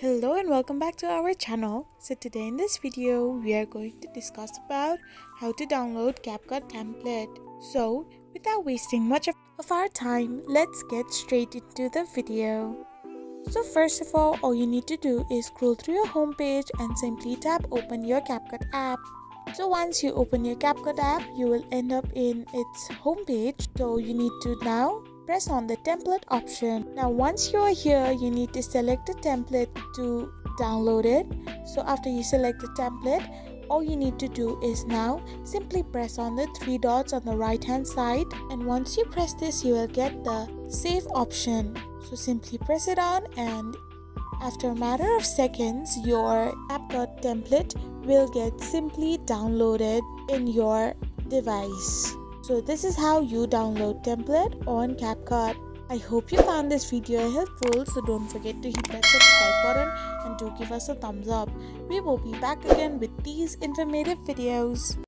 Hello and welcome back to our channel. So today in this video we are going to discuss about how to download CapCut template. So without wasting much of our time, let's get straight into the video. So first of all you need to do is scroll through your home page and simply tap open your CapCut app. So once you open your CapCut app, you will end up in its home page. So you need to now press on the template option. Now once you are here, you need to select the template to download it. So after you select the template, all you need to do is now simply press on the three dots on the right hand side, and once you press this, you will get the save option. So simply press it on, and after a matter of seconds, your CapCut template will get simply downloaded in your device. So this is how you download template on CapCut. I hope you found this video helpful, so don't forget to hit that subscribe button and do give us a thumbs up. We will be back again with these informative videos.